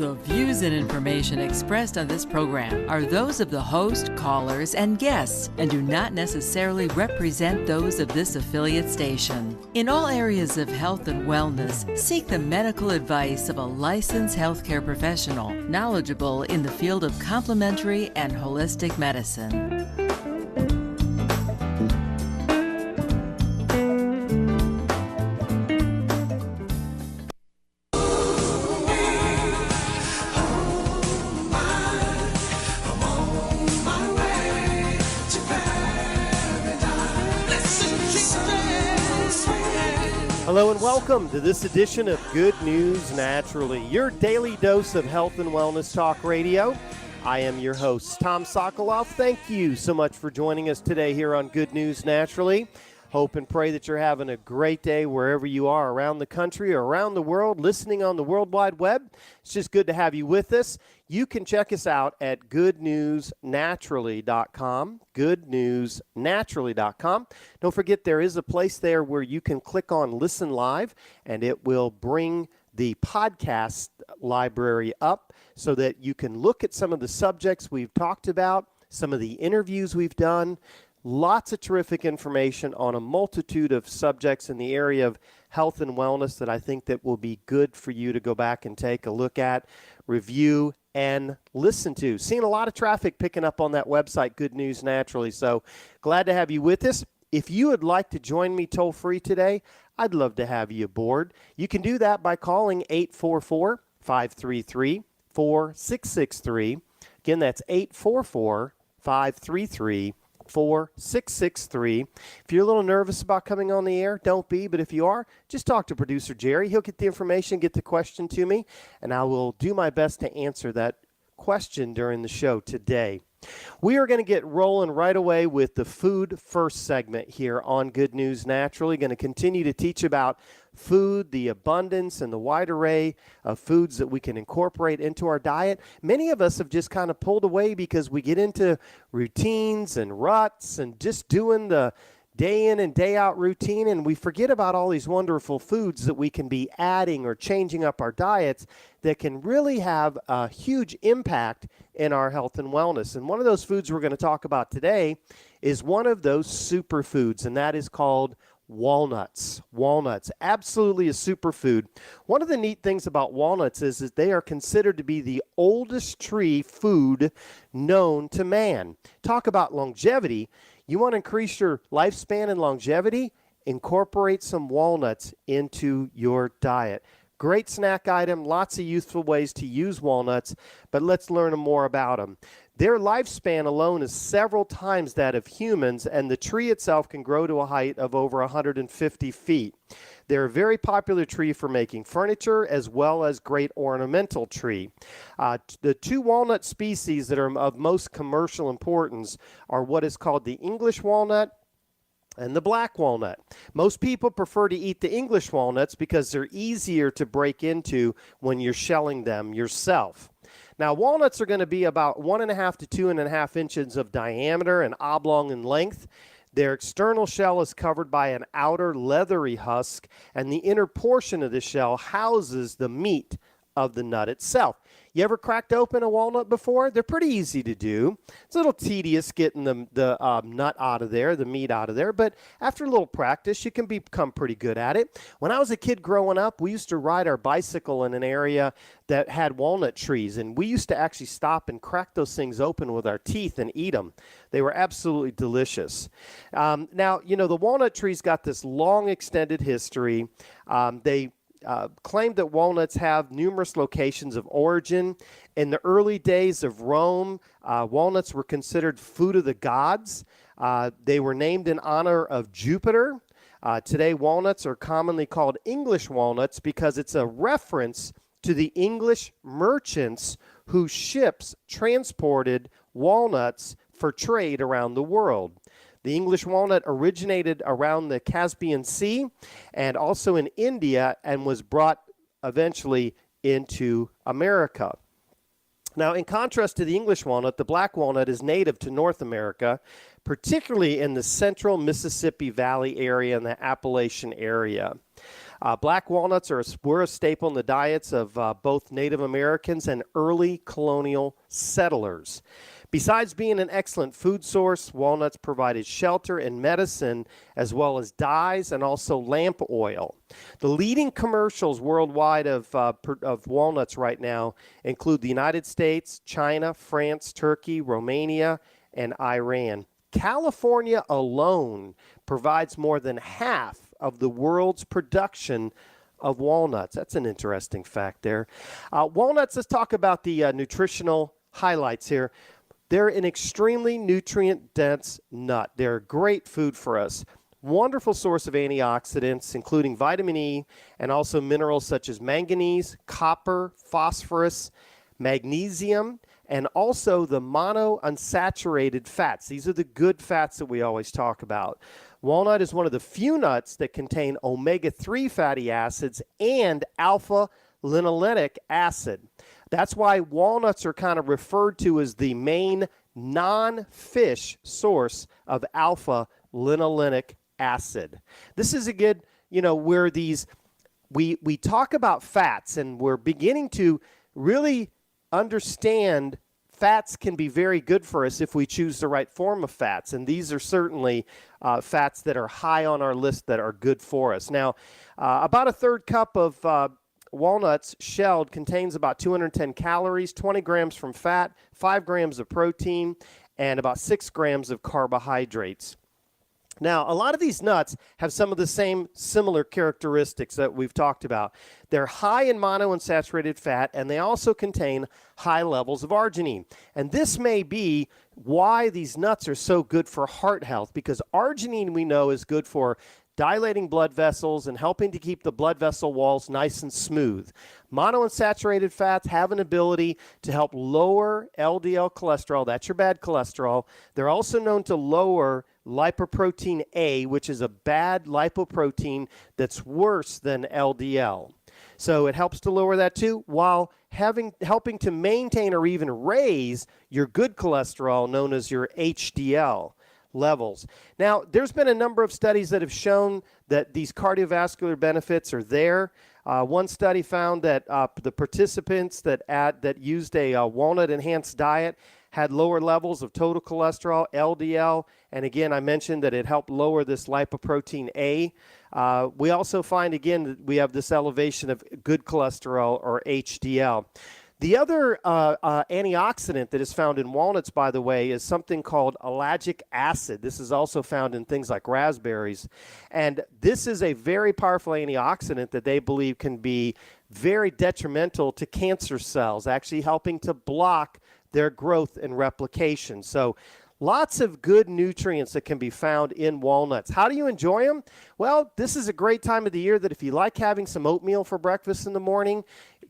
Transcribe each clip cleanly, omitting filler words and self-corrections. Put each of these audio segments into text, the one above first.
The views and information expressed on this program are those of the host, callers, and guests and do not necessarily represent those of this affiliate station. In all areas of health and wellness, seek the medical advice of a licensed healthcare professional knowledgeable in the field of complementary and holistic medicine. Hello and welcome to this edition of Good News Naturally, your daily dose of health and wellness talk radio. I am your host, Tom Sokoloff. Thank you so much for joining us today here on Good News Naturally. Hope and pray that you're having a great day wherever you are around the country or around the world, listening on the World Wide Web. It's just good to have you with us. You can check us out at goodnewsnaturally.com, goodnewsnaturally.com. Don't forget there is a place there where you can click on Listen Live, and it will bring the podcast library up so that you can look at some of the subjects we've talked about, some of the interviews we've done. Lots of terrific information on a multitude of subjects in the area of health and wellness that I think that will be good for you to go back and take a look at, review, and listen to. Seeing a lot of traffic picking up on that website, Good News Naturally. So glad to have you with us. If you would like to join me toll free today, I'd love to have you aboard. You can do that by calling 844-533-4663. Again, that's 844-533-4663. 4663. If you're a little nervous about coming on the air, don't be, but if you are, just talk to producer Jerry. He'll get the information, get the question to me, and I will do my best to answer that question during the show today. We are going to get rolling right away with the Food First segment here on Good News Naturally. Going to continue to teach about food, the abundance and the wide array of foods that we can incorporate into our diet. Many of us have just kind of pulled away because we get into routines and ruts and just doing the day in and day out routine, and we forget about all these wonderful foods that we can be adding or changing up our diets that can really have a huge impact in our health and wellness. And one of those foods we're going to talk about today is one of those superfoods, and that is called walnuts. Walnuts, absolutely a superfood. One of the neat things about walnuts is that they are considered to be the oldest tree food known to man. Talk about longevity. You want to increase your lifespan and longevity? Incorporate some walnuts into your diet. Great snack item, lots of useful ways to use walnuts, but let's learn more about them. Their lifespan alone is several times that of humans, and the tree itself can grow to a height of over 150 feet. They're a very popular tree for making furniture as well as great ornamental tree. The two walnut species that are of most commercial importance are what is called the English walnut and the black walnut. Most people prefer to eat the English walnuts because they're easier to break into when you're shelling them yourself. Now, walnuts are going to be about 1.5 to 2.5 inches of diameter and oblong in length. Their external shell is covered by an outer leathery husk, and the inner portion of the shell houses the meat of the nut itself. You ever cracked open a walnut before? They're pretty easy to do. It's a little tedious getting the nut out of there, the meat out of there, but after a little practice, you can become pretty good at it. When I was a kid growing up, we used to ride our bicycle in an area that had walnut trees, and we used to actually stop and crack those things open with our teeth and eat them. They were absolutely delicious. Now, you know, the walnut tree's got this long extended history. They claimed that walnuts have numerous locations of origin. In the early days of Rome, walnuts were considered food of the gods. They were named in honor of Jupiter. Today, walnuts are commonly called English walnuts because it's a reference to the English merchants whose ships transported walnuts for trade around the world. The English walnut originated around the Caspian Sea and also in India and was brought eventually into America. Now, in contrast to the English walnut, the black walnut is native to North America, particularly in the central Mississippi Valley area and the Appalachian area. Black walnuts were a staple in the diets of both Native Americans and early colonial settlers. Besides being an excellent food source, walnuts provided shelter and medicine, as well as dyes and also lamp oil. The leading commercials worldwide of walnuts right now include the United States, China, France, Turkey, Romania, and Iran. California alone provides more than half of the world's production of walnuts. That's an interesting fact there. Walnuts, let's talk about the nutritional highlights here. They're an extremely nutrient-dense nut. They're great food for us. Wonderful source of antioxidants, including vitamin E and also minerals such as manganese, copper, phosphorus, magnesium, and also the monounsaturated fats. These are the good fats that we always talk about. Walnut is one of the few nuts that contain omega-3 fatty acids and alpha-linolenic acid. That's why walnuts are kind of referred to as the main non-fish source of alpha-linolenic acid. This is a good, where we talk about fats, and we're beginning to really understand fats can be very good for us if we choose the right form of fats, and these are certainly fats that are high on our list that are good for us. Now, about a third cup of walnuts shelled contains about 210 calories, 20 grams from fat, 5 grams of protein, and about 6 grams of carbohydrates. Now, a lot of these nuts have some of the same similar characteristics that we've talked about. They're high in monounsaturated fat, and they also contain high levels of arginine. And this may be why these nuts are so good for heart health, because arginine, we know, is good for dilating blood vessels and helping to keep the blood vessel walls nice and smooth. Monounsaturated fats have an ability to help lower LDL cholesterol. That's your bad cholesterol. They're also known to lower lipoprotein A, which is a bad lipoprotein that's worse than LDL. So it helps to lower that too, while helping to maintain or even raise your good cholesterol, known as your HDL levels. Now, there's been a number of studies that have shown that these cardiovascular benefits are there. One study found that the participants that used a walnut-enhanced diet had lower levels of total cholesterol, LDL, and again, I mentioned that it helped lower this lipoprotein A. We also find, again, that we have this elevation of good cholesterol, or HDL. The other antioxidant that is found in walnuts, by the way, is something called ellagic acid. This is also found in things like raspberries. And this is a very powerful antioxidant that they believe can be very detrimental to cancer cells, actually helping to block their growth and replication. So lots of good nutrients that can be found in walnuts. How do you enjoy them? Well, this is a great time of the year that if you like having some oatmeal for breakfast in the morning,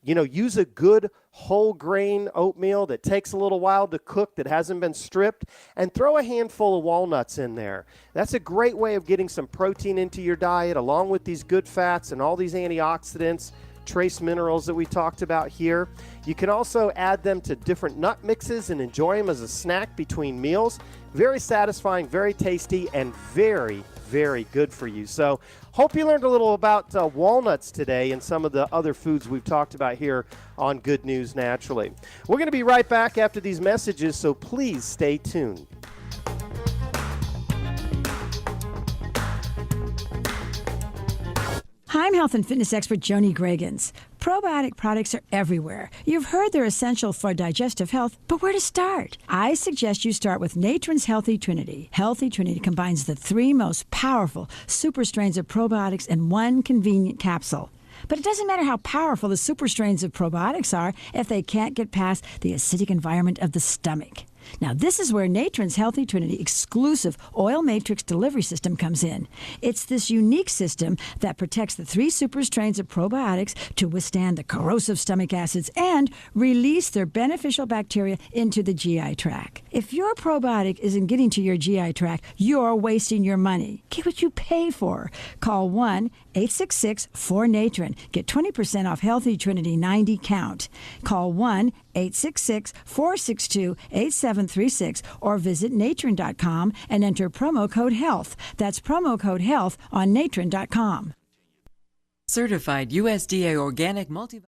use a good whole grain oatmeal that takes a little while to cook, that hasn't been stripped, and throw a handful of walnuts in there. That's a great way of getting some protein into your diet, along with these good fats and all these antioxidants, trace minerals that we talked about here. You can also add them to different nut mixes and enjoy them as a snack between meals. Very satisfying, very tasty, and very, very good for you. So hope you learned a little about walnuts today and some of the other foods we've talked about here on Good News Naturally. We're going to be right back after these messages, so please stay tuned. Hi, I'm health and fitness expert Joni Greggins. Probiotic products are everywhere. You've heard they're essential for digestive health, but where to start? I suggest you start with Natron's Healthy Trinity. Healthy Trinity combines the 3 most powerful super strains of probiotics in one convenient capsule. But it doesn't matter how powerful the super strains of probiotics are if they can't get past the acidic environment of the stomach. Now, this is where Natron's Healthy Trinity exclusive oil matrix delivery system comes in. It's this unique system that protects the 3 super strains of probiotics to withstand the corrosive stomach acids and release their beneficial bacteria into the GI tract. If your probiotic isn't getting to your GI tract, you're wasting your money. Get what you pay for. Call 1-866-4-NATRON. Get 20% off Healthy Trinity 90 count. Call 1-866-462-8736 or visit natron.com and enter promo code HEALTH. That's promo code HEALTH on natron.com. Certified USDA organic multi